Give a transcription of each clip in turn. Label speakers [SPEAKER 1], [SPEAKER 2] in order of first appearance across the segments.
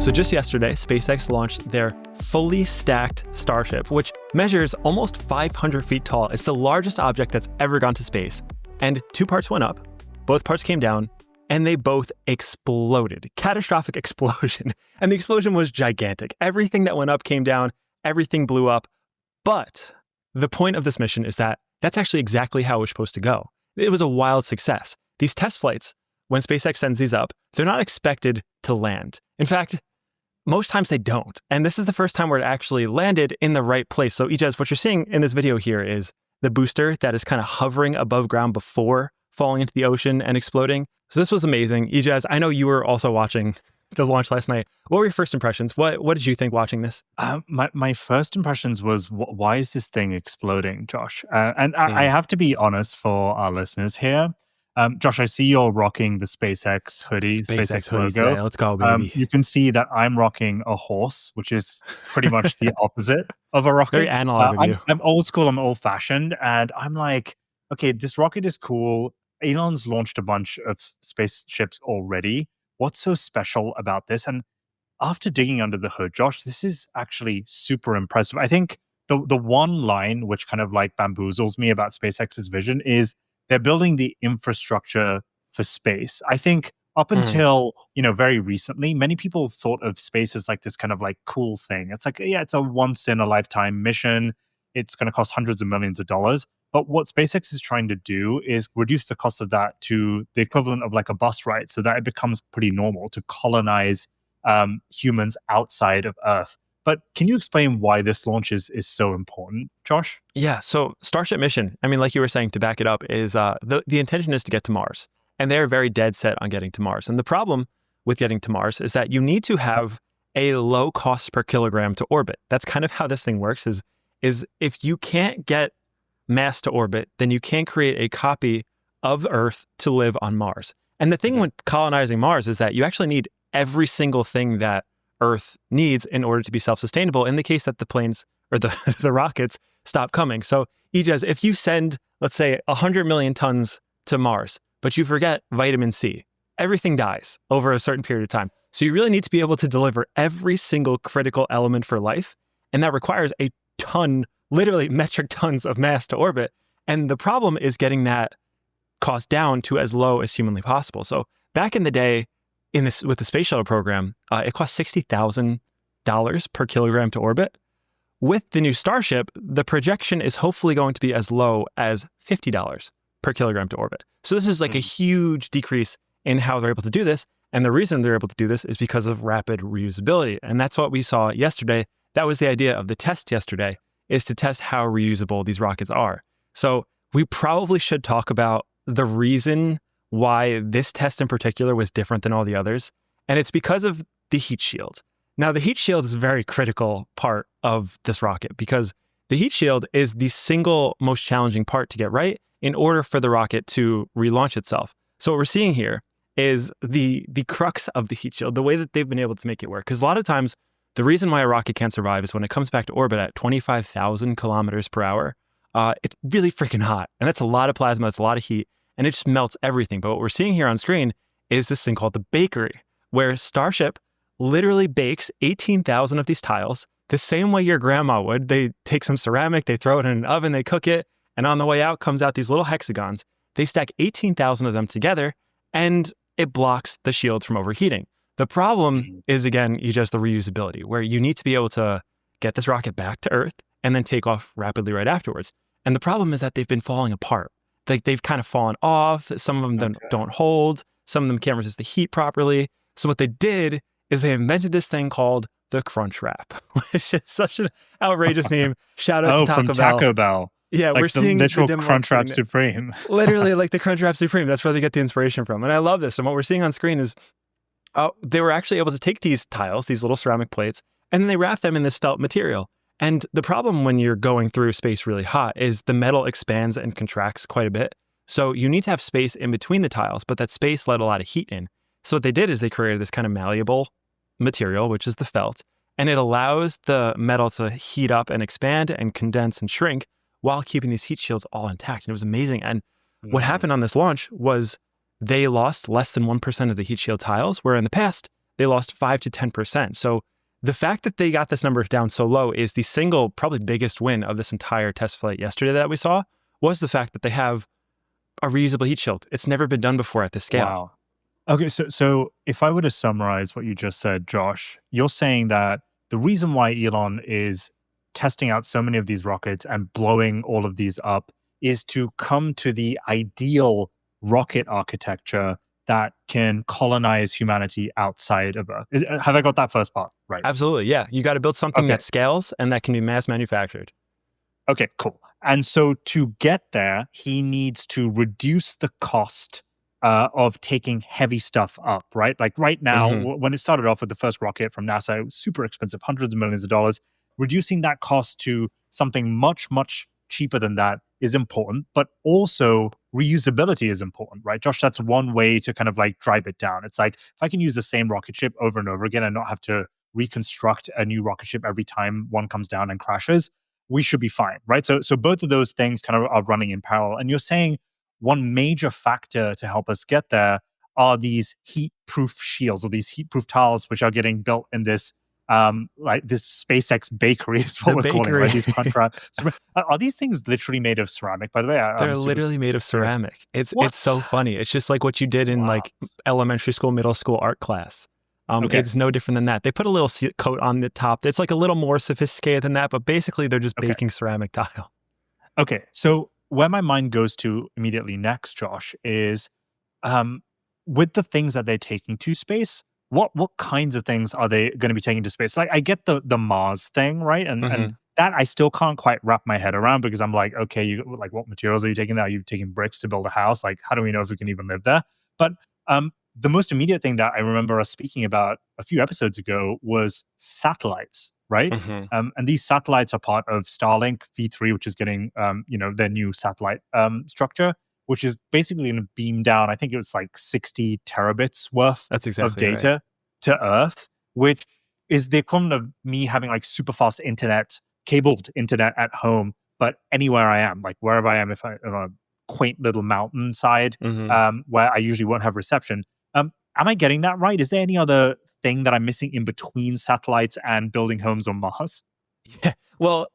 [SPEAKER 1] So just yesterday, SpaceX launched their fully stacked Starship, which measures almost 500 feet tall. It's the largest object that's ever gone to space. And 2 parts went up, both parts came down, and they both exploded. Catastrophic explosion. And the explosion was gigantic. Everything that went up came down, everything blew up. But the point of this mission is that that's actually exactly how it was supposed to go. It was a wild success. These test flights, when SpaceX sends these up, they're not expected to land. In fact, most times they don't. And this is the first time where it actually landed in the right place. So Ijaz, what you're seeing in this video here is the booster that is kind of hovering above ground before falling into the ocean and exploding. So this was amazing. Ijaz, I know you were also watching the launch last night. What were your first impressions? What did you think watching this?
[SPEAKER 2] My first impressions was, why is this thing exploding, Josh? I have to be honest for our listeners here. Josh, I see you're rocking the SpaceX hoodie, SpaceX logo.
[SPEAKER 1] Today. Let's go, baby.
[SPEAKER 2] You can see that I'm rocking a horse, which is pretty much the opposite of a rocket.
[SPEAKER 1] Very analog of you.
[SPEAKER 2] I'm old school, I'm old fashioned, and I'm like, okay, this rocket is cool. Elon's launched a bunch of spaceships already. What's so special about this? And after digging under the hood, Josh, this is actually super impressive. I think the one line which kind of like bamboozles me about SpaceX's vision is they're building the infrastructure for space. I think up until, very recently, many people thought of space as like this kind of like cool thing. It's like, yeah, it's a once in a lifetime mission. It's going to cost hundreds of millions of dollars. But what SpaceX is trying to do is reduce the cost of that to the equivalent of like a bus ride so that it becomes pretty normal to colonize humans outside of Earth. But can you explain why this launch is so important, Josh?
[SPEAKER 1] Yeah, so Starship mission, I mean, like you were saying, to back it up, is the intention is to get to Mars. And they're very dead set on getting to Mars. And the problem with getting to Mars is that you need to have a low cost per kilogram to orbit. That's kind of how this thing works, is if you can't get mass to orbit, then you can't create a copy of Earth to live on Mars. And the thing with colonizing Mars is that you actually need every single thing that Earth needs in order to be self-sustainable in the case that the planes or the rockets stop coming. So Ijaz, if you send, let's say, 100 million tons to Mars, but you forget vitamin C, everything dies over a certain period of time. So you really need to be able to deliver every single critical element for life. And that requires a ton, literally metric tons of mass to orbit. And the problem is getting that cost down to as low as humanly possible. So back in the day, with the space shuttle program, it cost $60,000 per kilogram to orbit. With the new Starship, the projection is hopefully going to be as low as $50 per kilogram to orbit. So this is like a huge decrease in how they're able to do this. And the reason they're able to do this is because of rapid reusability. And that's what we saw yesterday. That was the idea of the test yesterday, is to test how reusable these rockets are. So we probably should talk about the reason why this test in particular was different than all the others. And it's because of the heat shield. Now, the heat shield is a very critical part of this rocket because the heat shield is the single most challenging part to get right in order for the rocket to relaunch itself. So what we're seeing here is the crux of the heat shield, the way that they've been able to make it work. Because a lot of times, the reason why a rocket can't survive is when it comes back to orbit at 25,000 kilometers per hour, it's really freaking hot. And that's a lot of plasma, that's a lot of heat. And it just melts everything. But what we're seeing here on screen is this thing called the bakery, where Starship literally bakes 18,000 of these tiles the same way your grandma would. They take some ceramic, they throw it in an oven, they cook it, and on the way out comes out these little hexagons. They stack 18,000 of them together, and it blocks the shields from overheating. The problem is, again, just the reusability, where you need to be able to get this rocket back to Earth and then take off rapidly right afterwards. And the problem is that they've been falling apart. Like they've kind of fallen off. Some of them don't hold. Some of them can't resist the heat properly. So what they did is they invented this thing called the Crunch Wrap, which is such an outrageous name. Shout out to
[SPEAKER 2] Taco Bell.
[SPEAKER 1] Yeah,
[SPEAKER 2] like
[SPEAKER 1] we're seeing
[SPEAKER 2] the literal Crunch Wrap Supreme.
[SPEAKER 1] Literally like the Crunch Wrap Supreme. That's where they get the inspiration from. And I love this. And what we're seeing on screen is they were actually able to take these tiles, these little ceramic plates, and then they wrap them in this felt material. And the problem when you're going through space really hot is the metal expands and contracts quite a bit. So you need to have space in between the tiles, but that space let a lot of heat in. So what they did is they created this kind of malleable material, which is the felt, and it allows the metal to heat up and expand and condense and shrink while keeping these heat shields all intact. And it was amazing. And what happened on this launch was they lost less than 1% of the heat shield tiles, where in the past, they lost 5 to 10%. So the fact that they got this number down so low is the single, probably biggest win of this entire test flight yesterday that we saw, was the fact that they have a reusable heat shield. It's never been done before at this scale.
[SPEAKER 2] Wow. Okay, so if I were to summarize what you just said, Josh, you're saying that the reason why Elon is testing out so many of these rockets and blowing all of these up is to come to the ideal rocket architecture that can colonize humanity outside of Earth. Have I got that first part right?
[SPEAKER 1] Absolutely, yeah. You got to build something
[SPEAKER 2] Okay.
[SPEAKER 1] that scales and that can be mass manufactured.
[SPEAKER 2] Okay, cool. And so to get there, he needs to reduce the cost of taking heavy stuff up, right? Like right now, when it started off with the first rocket from NASA, it was super expensive, hundreds of millions of dollars. Reducing that cost to something much, much cheaper than that is important, but also reusability is important, right? Josh, that's one way to kind of like drive it down. It's like if I can use the same rocket ship over and over again and not have to reconstruct a new rocket ship every time one comes down and crashes, we should be fine, right? So both of those things kind of are running in parallel. And you're saying one major factor to help us get there are these heat-proof shields or these heat-proof tiles, which are getting built in this like this SpaceX bakery is what we're calling it, right? These contract. Are these things literally made of ceramic? By the way,
[SPEAKER 1] they're literally made of ceramic. It's so funny. It's just like what you did in like elementary school, middle school art class. It's no different than that. They put a little coat on the top. It's like a little more sophisticated than that, but basically they're just baking ceramic tile.
[SPEAKER 2] Okay, so where my mind goes to immediately next, Josh, is with the things that they're taking to space, what kinds of things are they going to be taking to space? Like I get the Mars thing, right? And that I still can't quite wrap my head around because I'm like, okay, you like what materials are you taking there? Are you taking bricks to build a house? Like, how do we know if we can even live there? But the most immediate thing that I remember us speaking about a few episodes ago was satellites, right? And these satellites are part of Starlink V3, which is getting their new satellite structure, which is basically going to beam down. I think it was like 60 terabits worth of data to Earth, which is the equivalent of me having like super fast internet, cabled internet at home, but anywhere I am, like wherever I am, if I'm on a quaint little mountainside where I usually won't have reception. Am I getting that right? Is there any other thing that I'm missing in between satellites and building homes on Mars?
[SPEAKER 1] Yeah, well,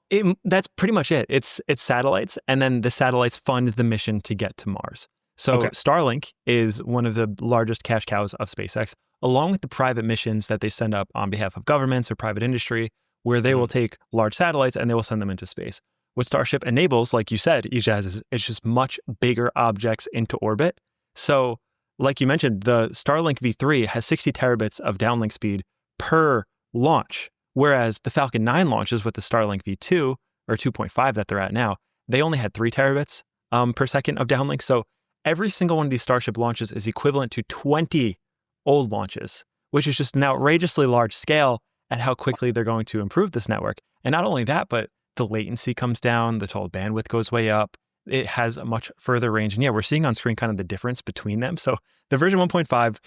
[SPEAKER 1] that's pretty much it. It's satellites, and then the satellites fund the mission to get to Mars. So Starlink is one of the largest cash cows of SpaceX, along with the private missions that they send up on behalf of governments or private industry, where they will take large satellites and they will send them into space. What Starship enables, like you said, Ijaz, is it's just much bigger objects into orbit. So like you mentioned, the Starlink V3 has 60 terabits of downlink speed per launch, whereas the Falcon 9 launches with the Starlink V2, or 2.5 that they're at now, they only had 3 terabits per second of downlink. So every single one of these Starship launches is equivalent to 20 old launches, which is just an outrageously large scale at how quickly they're going to improve this network. And not only that, but the latency comes down, the total bandwidth goes way up. It has a much further range. And yeah, we're seeing on screen kind of the difference between them. So the version 1.5,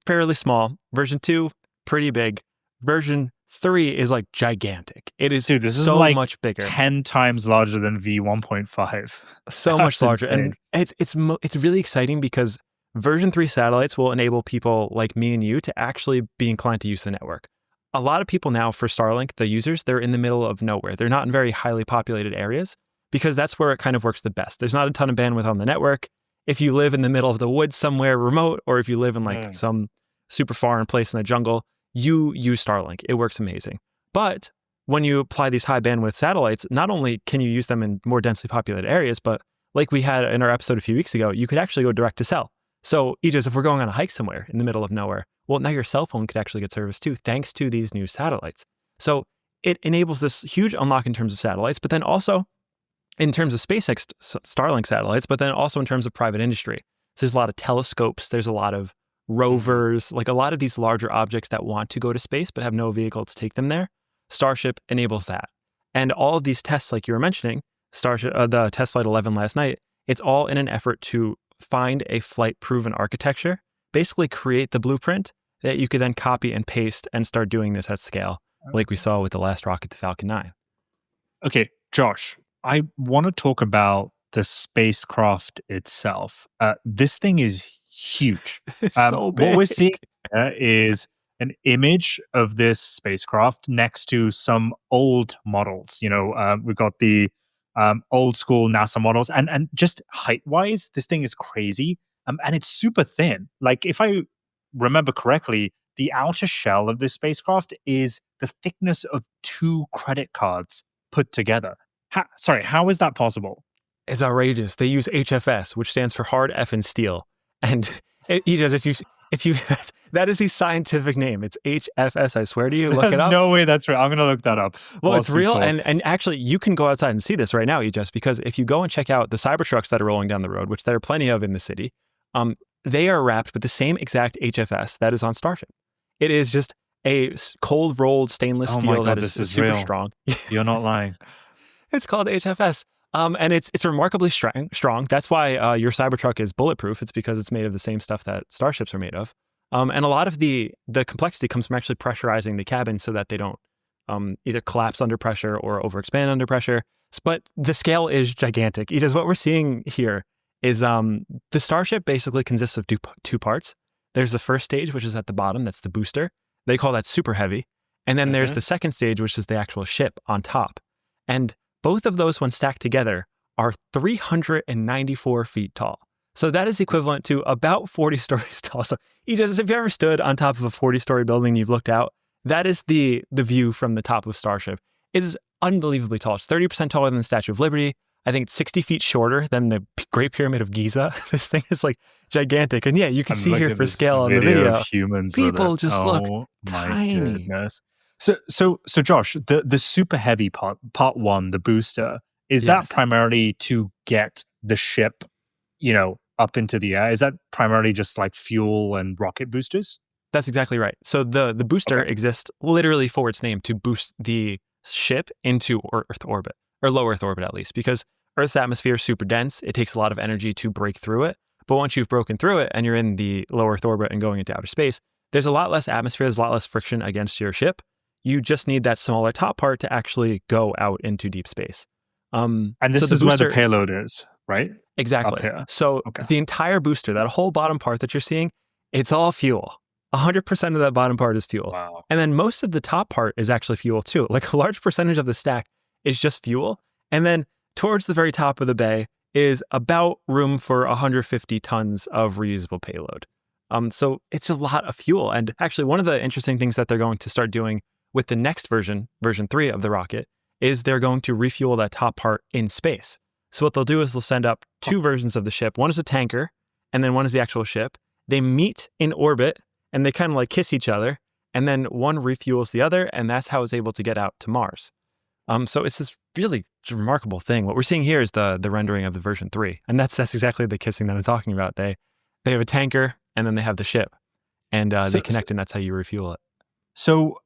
[SPEAKER 1] fairly small. Version 2, pretty big. Version 3 is like gigantic. It is
[SPEAKER 2] this
[SPEAKER 1] so
[SPEAKER 2] is like
[SPEAKER 1] much bigger.
[SPEAKER 2] 10 times larger than V1.5.
[SPEAKER 1] So much larger. Insane. And it's really exciting because version 3 satellites will enable people like me and you to actually be inclined to use the network. A lot of people now for Starlink, the users, they're in the middle of nowhere. They're not in very highly populated areas, because that's where it kind of works the best. There's not a ton of bandwidth on the network. If you live in the middle of the woods somewhere remote, or if you live in like some super foreign place in the jungle, you use Starlink. It works amazing. But when you apply these high bandwidth satellites, not only can you use them in more densely populated areas, but like we had in our episode a few weeks ago, you could actually go direct to cell. So Ijaz, if we're going on a hike somewhere in the middle of nowhere, well, now your cell phone could actually get service too, thanks to these new satellites. So it enables this huge unlock in terms of satellites, but then also in terms of SpaceX Starlink satellites, but then also in terms of private industry. So there's a lot of telescopes, there's a lot of rovers, like a lot of these larger objects that want to go to space but have no vehicle to take them there. Starship enables that. And all of these tests, like you were mentioning, Starship, the test flight 11 last night, it's all in an effort to find a flight-proven architecture, basically create the blueprint that you could then copy and paste and start doing this at scale, like we saw with the last rocket, the Falcon 9.
[SPEAKER 2] Okay, Josh, I want to talk about the spacecraft itself. This thing is huge.
[SPEAKER 1] So big.
[SPEAKER 2] What we're seeing is an image of this spacecraft next to some old models. We've got the old school NASA models, and just height wise, this thing is crazy. And it's super thin. Like, if I remember correctly, the outer shell of this spacecraft is the thickness of 2 credit cards put together. How is that possible?
[SPEAKER 1] It's outrageous. They use HFS, which stands for hard effing steel. And he does, if you, that is the scientific name. It's HFS. I swear to you, look it up.
[SPEAKER 2] There's no way that's real. I'm going to look that up.
[SPEAKER 1] Well, it's real. And actually, you can go outside and see this right now, because if you go and check out the Cybertrucks that are rolling down the road, which there are plenty of in the city, they are wrapped with the same exact HFS that is on Starship. It is just a cold rolled stainless steel that is super
[SPEAKER 2] real.
[SPEAKER 1] strong.
[SPEAKER 2] You're not lying.
[SPEAKER 1] It's called HFS. And it's remarkably strong. That's why your Cybertruck is bulletproof. It's because it's made of the same stuff that Starships are made of. And a lot of the complexity comes from actually pressurizing the cabin so that they don't either collapse under pressure or overexpand under pressure. But the scale is gigantic. Because what we're seeing here is the Starship basically consists of two parts. There's the first stage, which is at the bottom. That's the booster. They call that super heavy. And then there's the second stage, which is the actual ship on top. And both of those, when stacked together, are 394 feet tall. So that is equivalent to about 40 stories tall. So if you ever stood on top of a 40-story building and you've looked out, that is the view from the top of Starship. It is unbelievably tall. It's 30% taller than the Statue of Liberty. I think it's 60 feet shorter than the Great Pyramid of Giza. This thing is like gigantic. And yeah, you can see here for scale on the video.
[SPEAKER 2] Humans
[SPEAKER 1] people just look tiny.
[SPEAKER 2] Goodness. So Josh, the super heavy part one, the booster, is that primarily to get the ship, up into the air? Is that primarily just like fuel and rocket boosters?
[SPEAKER 1] That's exactly right. So the booster exists literally for its name, to boost the ship into Earth orbit, or low Earth orbit at least, because Earth's atmosphere is super dense. It takes a lot of energy to break through it. But once you've broken through it and you're in the low Earth orbit and going into outer space, there's a lot less atmosphere, there's a lot less friction against your ship. You just need that smaller top part to actually go out into deep space.
[SPEAKER 2] And this is where the payload is, right?
[SPEAKER 1] Exactly. So the entire booster, that whole bottom part that you're seeing, it's all fuel. 100% of that bottom part is fuel.
[SPEAKER 2] Wow.
[SPEAKER 1] And then most of the top part is actually fuel too. Like a large percentage of the stack is just fuel. And then towards the very top of the bay is about room for 150 tons of reusable payload. So it's a lot of fuel. And actually, one of the interesting things that they're going to start doing with the next version 3 of the rocket, is they're going to refuel that top part in space. So what they'll do is they'll send up 2 versions of the ship. One is a tanker, and then one is the actual ship. They meet in orbit, and they kind of like kiss each other, and then one refuels the other, and that's how it's able to get out to Mars. So it's this really remarkable thing. What we're seeing here is the rendering of the version 3, and that's exactly the kissing that I'm talking about. They have a tanker, and then they have the ship, and they connect, and that's how you refuel it.
[SPEAKER 2] So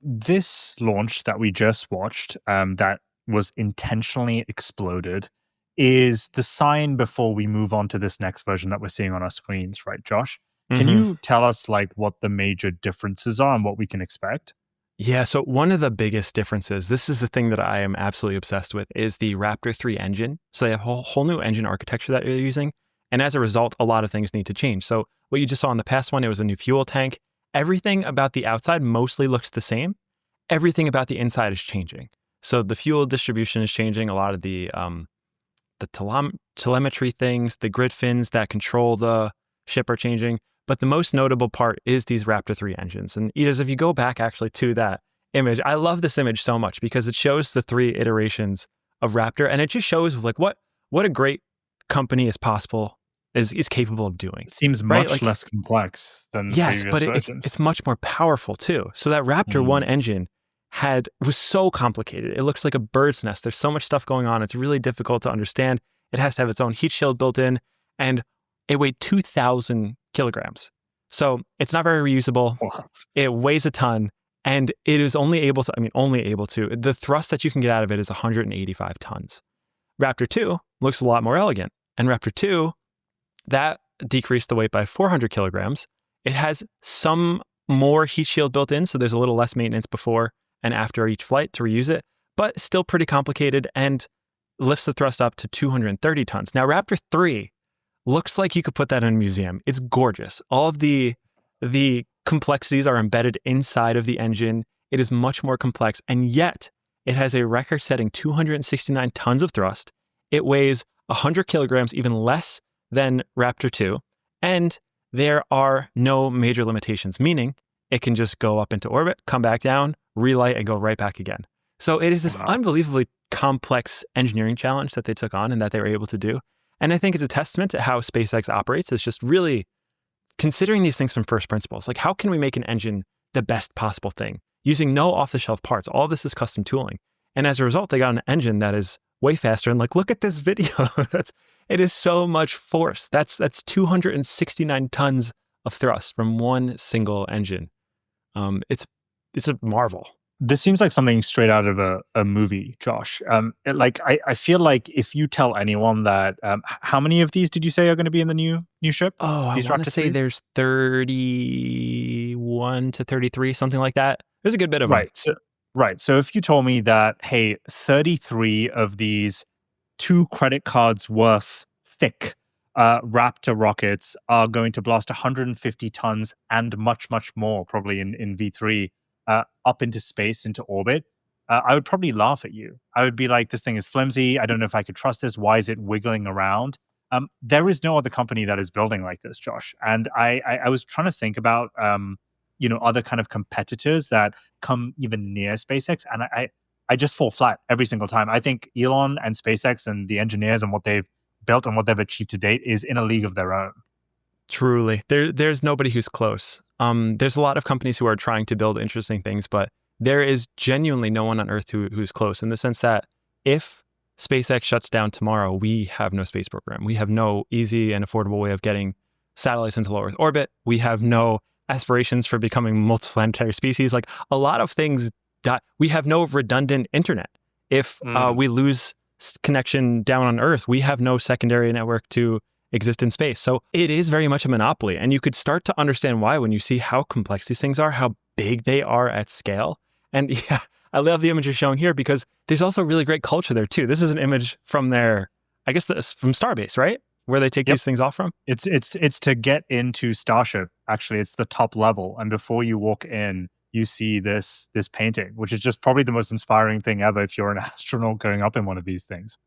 [SPEAKER 2] this launch that we just watched, that was intentionally exploded, is the sign before we move on to this next version that we're seeing on our screens, right, Josh? Can you tell us like what the major differences are and what we can expect?
[SPEAKER 1] Yeah, so one of the biggest differences, this is the thing that I am absolutely obsessed with, is the Raptor 3 engine. So they have a whole new engine architecture that they're using. And as a result, a lot of things need to change. So what you just saw in the past one, it was a new fuel tank. Everything about the outside mostly looks the same. Everything about the inside is changing. So the fuel distribution is changing. A lot of the telemetry things, the grid fins that control the ship are changing. But the most notable part is these Raptor 3 engines. And if you go back actually to that image, I love this image so much because it shows the 3 iterations of Raptor. And it just shows like what a great company is capable of doing.
[SPEAKER 2] It seems much less complex than the previous versions.
[SPEAKER 1] It's much more powerful too. So that Raptor 1 engine was so complicated. It looks like a bird's nest. There's so much stuff going on. It's really difficult to understand. It has to have its own heat shield built in, and it weighed 2,000 kilograms. So it's not very reusable.
[SPEAKER 2] Wow.
[SPEAKER 1] It weighs a ton, and it is only able to, the thrust that you can get out of it is 185 tons. Raptor 2 looks a lot more elegant. And Raptor 2, that decreased the weight by 400 kilograms. It has some more heat shield built in, so there's a little less maintenance before and after each flight to reuse it, but still pretty complicated and lifts the thrust up to 230 tons. Now, Raptor 3 looks like you could put that in a museum. It's gorgeous. All of the complexities are embedded inside of the engine. It is much more complex, and yet it has a record-setting 269 tons of thrust. It weighs 100 kilograms, even less than Raptor 2, and there are no major limitations, meaning it can just go up into orbit, come back down, relight, and go right back again. So it is this unbelievably complex engineering challenge that they took on and that they were able to do. And I think it's a testament to how SpaceX operates. It's just really considering these things from first principles. Like, how can we make an engine the best possible thing using no off-the-shelf parts? All this is custom tooling. And as a result, they got an engine that is way faster. And like, look at this video. It is so much force. That's 269 tons of thrust from one single engine. It's a marvel.
[SPEAKER 2] This seems like something straight out of a movie, Josh. I feel like if you tell anyone that, how many of these did you say are going to be in the new ship?
[SPEAKER 1] Oh,
[SPEAKER 2] these
[SPEAKER 1] I want to
[SPEAKER 2] Raptor
[SPEAKER 1] say
[SPEAKER 2] 3s?
[SPEAKER 1] there's 31 to 33, something like that. There's a good bit of them.
[SPEAKER 2] Right. So if you told me that, hey, 33 of these 2 credit cards worth thick Raptor rockets are going to blast 150 tons and much, much more, probably in V3, up into space, into orbit, I would probably laugh at you. I would be like, this thing is flimsy. I don't know if I could trust this. Why is it wiggling around? There is no other company that is building like this, Josh. And I was trying to think about, other kind of competitors that come even near SpaceX. And I just fall flat every single time. I think Elon and SpaceX and the engineers and what they've built and what they've achieved to date is in a league of their own.
[SPEAKER 1] Truly. There's nobody who's close. There's a lot of companies who are trying to build interesting things, but there is genuinely no one on Earth who's close, in the sense that if SpaceX shuts down tomorrow, we have no space program. We have no easy and affordable way of getting satellites into low Earth orbit. We have no aspirations for becoming multiplanetary species. Like, a lot of things, we have no redundant internet. If we lose connection down on Earth, we have no secondary network to exist in space. So it is very much a monopoly. And you could start to understand why when you see how complex these things are, how big they are at scale. And yeah, I love the image you're showing here because there's also really great culture there too. This is an image from their, I guess, from Starbase, right? Where they take these things off from?
[SPEAKER 2] It's to get into Starship. Actually, it's the top level. And before you walk in, you see this painting, which is just probably the most inspiring thing ever if you're an astronaut going up in one of these things.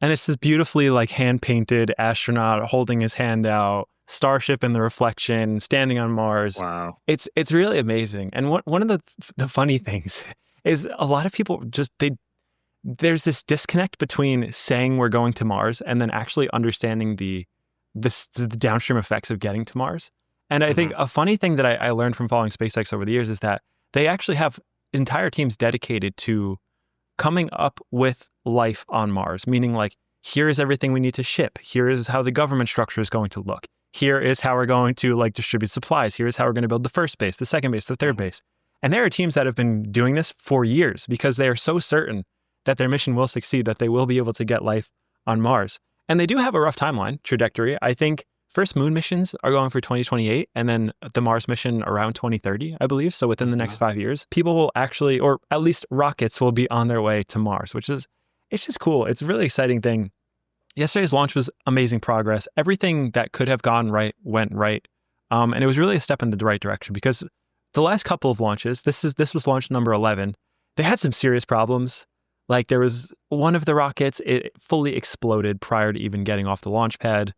[SPEAKER 1] And it's this beautifully like hand-painted astronaut holding his hand out, Starship in the reflection, standing on Mars.
[SPEAKER 2] Wow.
[SPEAKER 1] It's really amazing. And one of the funny things is a lot of people just, there's this disconnect between saying we're going to Mars and then actually understanding the downstream effects of getting to Mars. And I think a funny thing that I learned from following SpaceX over the years is that they actually have entire teams dedicated to coming up with life on Mars, meaning like, here is everything we need to ship. Here is how the government structure is going to look. Here is how we're going to like distribute supplies. Here is how we're going to build the first base, the second base, the third base. And there are teams that have been doing this for years because they are so certain that their mission will succeed, that they will be able to get life on Mars. And they do have a rough timeline trajectory. I think first moon missions are going for 2028 and then the Mars mission around 2030, I believe. So within the next 5 years, people will actually, or at least rockets will be on their way to Mars, it's just cool. It's a really exciting thing. Yesterday's launch was amazing progress. Everything that could have gone right went right. And it was really a step in the right direction because the last couple of launches, this was launch number 11, they had some serious problems. Like there was one of the rockets, it fully exploded prior to even getting off the launch pad.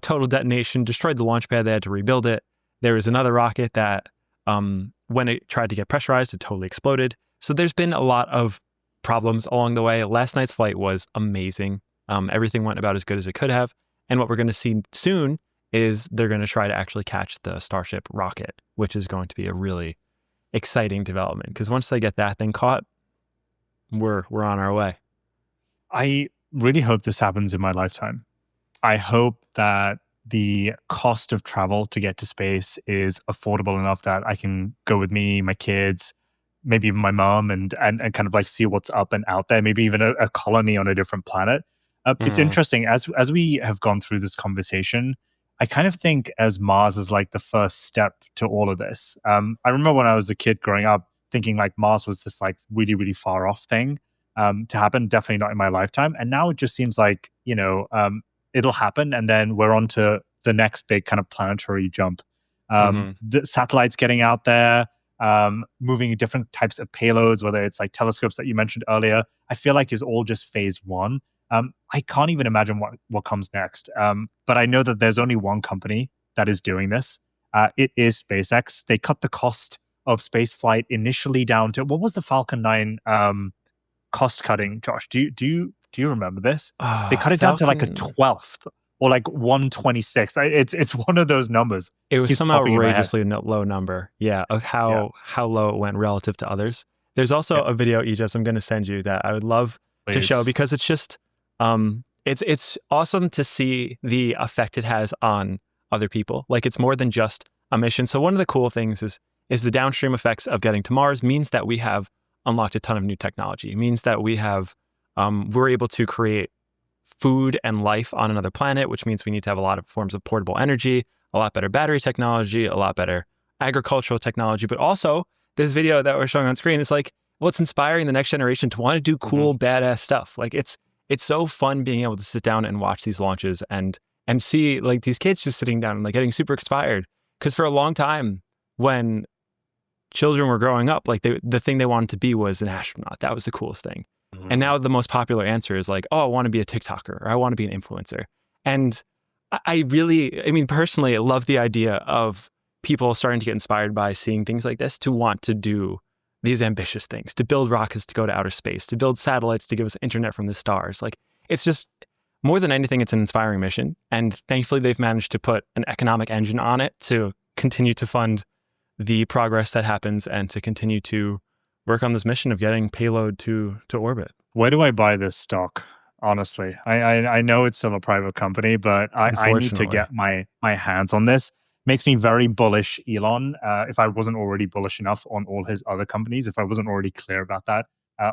[SPEAKER 1] Total detonation, destroyed the launch pad, they had to rebuild it. There was another rocket that when it tried to get pressurized, it totally exploded. So there's been a lot of problems along the way. Last night's flight was amazing. Everything went about as good as it could have. And what we're going to see soon is they're going to try to actually catch the Starship rocket, which is going to be a really exciting development. Because once they get that thing caught, we're on our way.
[SPEAKER 2] I really hope this happens in my lifetime. I hope that the cost of travel to get to space is affordable enough that I can go with me, my kids, maybe even my mom, and kind of like see what's up and out there, maybe even a colony on a different planet. It's interesting, as we have gone through this conversation, I kind of think as Mars is like the first step to all of this. I remember when I was a kid growing up thinking like Mars was this like really, really far off thing to happen, definitely not in my lifetime. And now it just seems like, it'll happen and then we're on to the next big kind of planetary jump.
[SPEAKER 1] Hmm.
[SPEAKER 2] The satellites getting out there, moving different types of payloads, whether it's like telescopes that you mentioned earlier, I feel like is all just phase one. I can't even imagine what comes next. But I know that there's only one company that is doing this. It is SpaceX. They cut the cost of space flight initially down to what was the Falcon 9 cost cutting, Josh? Do you remember this? They cut it down to like a
[SPEAKER 1] Falcon.
[SPEAKER 2] 12th or like 126. It's one of those numbers.
[SPEAKER 1] It was
[SPEAKER 2] Keeps
[SPEAKER 1] some
[SPEAKER 2] popping in my head.
[SPEAKER 1] outrageously low number, yeah, of
[SPEAKER 2] Yeah,
[SPEAKER 1] how low it went relative to others. There's also
[SPEAKER 2] yeah,
[SPEAKER 1] a video, Aegis, I'm going to send you that I would love to show
[SPEAKER 2] please.
[SPEAKER 1] because it's just, it's awesome to see the effect it has on other people. Like it's more than just a mission. So one of the cool things is the downstream effects of getting to Mars means that we have unlocked a ton of new technology. It means that we're able to create food and life on another planet, which means we need to have a lot of forms of portable energy, a lot better battery technology, a lot better agricultural technology. But also, this video that we're showing on screen is like, well, it's inspiring the next generation to want to do
[SPEAKER 2] Hmm.
[SPEAKER 1] cool, badass stuff. Like it's so fun being able to sit down and watch these launches and see like these kids just sitting down and like getting super inspired. Because for a long time, when children were growing up, like the thing they wanted to be was an astronaut. That was the coolest thing. And
[SPEAKER 2] Hmm.
[SPEAKER 1] now the most popular answer is like, oh, I want to be a TikToker or I want to be an influencer. And I really, I mean, personally, I love the idea of people starting to get inspired by seeing things like this to want to do these ambitious things, to build rockets to go to outer space, to build satellites to give us internet from the stars. Like it's just more than anything, it's an inspiring mission. And thankfully, they've managed to put an economic engine on it to continue to fund the progress that happens and to continue to work on this mission of getting payload to orbit.
[SPEAKER 2] Where do I buy this stock? Honestly, I know it's still a private company, but I need to
[SPEAKER 1] Unfortunately.
[SPEAKER 2] get my hands on this. Makes me very bullish, Elon. If I wasn't already bullish enough on all his other companies, if I wasn't already clear about that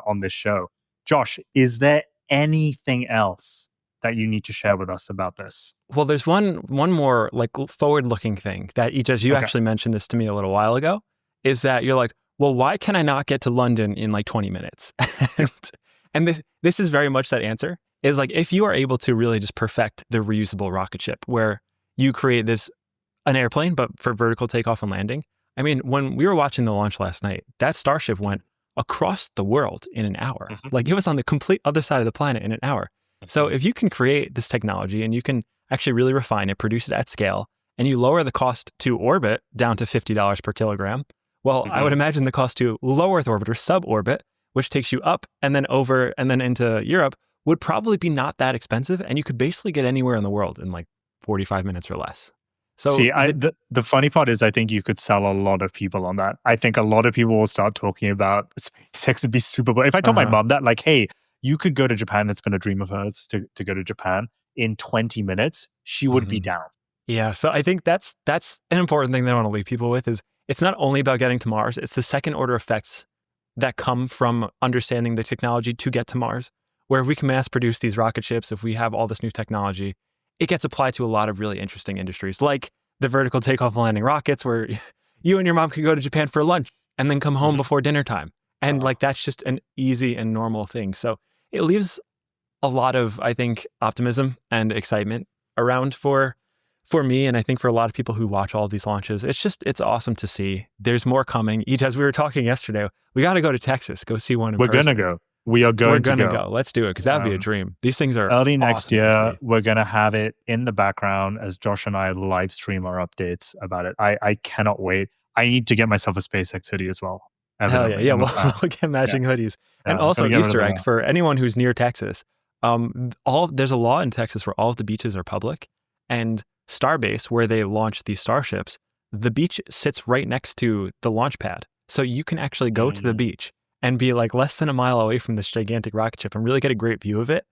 [SPEAKER 2] on this show, Josh, is there anything else that you need to share with us about this?
[SPEAKER 1] Well, there's one more like forward-looking thing that you
[SPEAKER 2] Okay.
[SPEAKER 1] actually mentioned this to me a little while ago, is that you're like, well, why can I not get to London in like 20 minutes? and this is very much that answer is like if you are able to really just perfect the reusable rocket ship where you create an airplane, but for vertical takeoff and landing. I mean, when we were watching the launch last night, that Starship went across the world in an hour.
[SPEAKER 2] Hmm.
[SPEAKER 1] Like it was on the complete other side of the planet in an hour. So
[SPEAKER 2] Hmm.
[SPEAKER 1] if you can create this technology and you can actually really refine it, produce it at scale, and you lower the cost to orbit down to $50 per kilogram, well, I
[SPEAKER 2] Hmm.
[SPEAKER 1] would imagine the cost to low Earth orbit or suborbit, which takes you up and then over and then into Europe, would probably be not that expensive. And you could basically get anywhere in the world in like 45 minutes or less. So
[SPEAKER 2] See, the funny part is, I think you could sell a lot of people on that. I think a lot of people will start talking about SpaceX and be super. If I told my
[SPEAKER 1] uh-huh.
[SPEAKER 2] mom that, like, hey, you could go to Japan, it's been a dream of hers to go to Japan in 20 minutes, she would be
[SPEAKER 1] Mhm.
[SPEAKER 2] down.
[SPEAKER 1] Yeah, so I think that's an important thing that I want to leave people with is it's not only about getting to Mars, it's the second order effects that come from understanding the technology to get to Mars. Where if we can mass produce these rocket ships, if we have all this new technology, it gets applied to a lot of really interesting industries, like the vertical takeoff and landing rockets, where you and your mom could go to Japan for lunch and then come home
[SPEAKER 2] Mhm.
[SPEAKER 1] before dinner time. And
[SPEAKER 2] Uh,
[SPEAKER 1] like that's just an easy and normal thing. So it leaves a lot of, I think, optimism and excitement around for me, and I think for a lot of people who watch all of these launches. It's awesome to see. There's more coming. Each as we were talking yesterday, we got to go to Texas, go see one in
[SPEAKER 2] we're gonna
[SPEAKER 1] person.
[SPEAKER 2] go. We are
[SPEAKER 1] We're
[SPEAKER 2] going to
[SPEAKER 1] gonna
[SPEAKER 2] go.
[SPEAKER 1] go. Let's do it because that would be a
[SPEAKER 2] Um,
[SPEAKER 1] dream. These things are
[SPEAKER 2] Early next
[SPEAKER 1] awesome to
[SPEAKER 2] year,
[SPEAKER 1] see.
[SPEAKER 2] we're gonna have it in the background as Josh and I live stream our updates about it. I cannot wait. I need to get myself a SpaceX hoodie as well.
[SPEAKER 1] Hell yeah,
[SPEAKER 2] Evidently,
[SPEAKER 1] yeah.
[SPEAKER 2] I'm a
[SPEAKER 1] Well,
[SPEAKER 2] fan.
[SPEAKER 1] we'll get
[SPEAKER 2] Yeah,
[SPEAKER 1] matching hoodies, and
[SPEAKER 2] yeah. Gotta
[SPEAKER 1] also
[SPEAKER 2] get rid of
[SPEAKER 1] Easter
[SPEAKER 2] the
[SPEAKER 1] egg for anyone who's near Texas. All there's a law in Texas where all of the beaches are public, and Starbase, where they launch these starships, the beach sits right next to the launch pad, so you can actually go to the
[SPEAKER 2] Mm.
[SPEAKER 1] beach and be like less than a mile away from this gigantic rocket ship and really get a great view of it,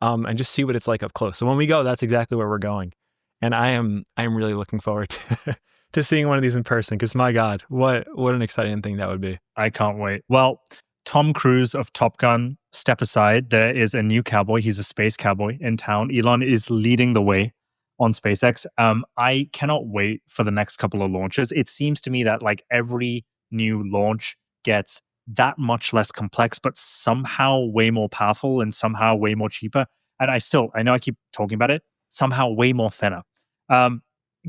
[SPEAKER 1] and just see what it's like up close. So when we go, that's exactly where we're going, and I am really looking forward to, to seeing one of these in person. Because my God, what an exciting thing that would be.
[SPEAKER 2] I can't wait. Well, Tom Cruise of Top Gun, step aside. There is a new cowboy. He's a space cowboy in town. Elon is leading the way on SpaceX. I cannot wait for the next couple of launches. It seems to me that like every new launch gets that much less complex, but somehow way more powerful and somehow way more cheaper. And I know I keep talking about it, somehow way more thinner. Um,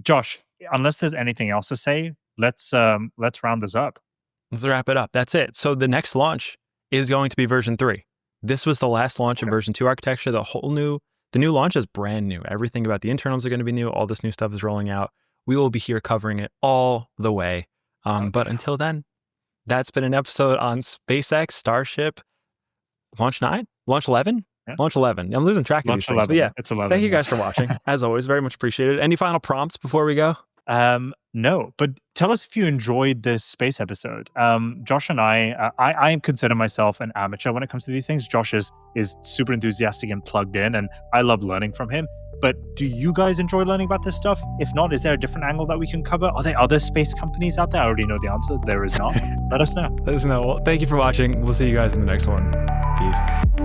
[SPEAKER 2] Josh, unless there's anything else to say, let's round this up.
[SPEAKER 1] Let's wrap it up. That's it. So the next launch is going to be version 3. This was the last launch of version 2 architecture. The new launch is brand new. Everything about the internals are going to be new. All this new stuff is rolling out. We will be here covering it all the way. But until then, that's been an episode on SpaceX, Starship, Launch 9, Launch 11, Launch 11. I'm losing track of these things. But yeah,
[SPEAKER 2] it's 11.
[SPEAKER 1] Thank you guys for watching. As always, very much appreciated. Any final prompts before we go?
[SPEAKER 2] No, but tell us if you enjoyed this space episode. Josh and I consider myself an amateur when it comes to these things. Josh is super enthusiastic and plugged in, and I love learning from him. But do you guys enjoy learning about this stuff? If not, is there a different angle that we can cover? Are there other space companies out there? I already know the answer. There is not. Let us know.
[SPEAKER 1] Let us know. Well, thank you for watching. We'll see you guys in the next one. Peace.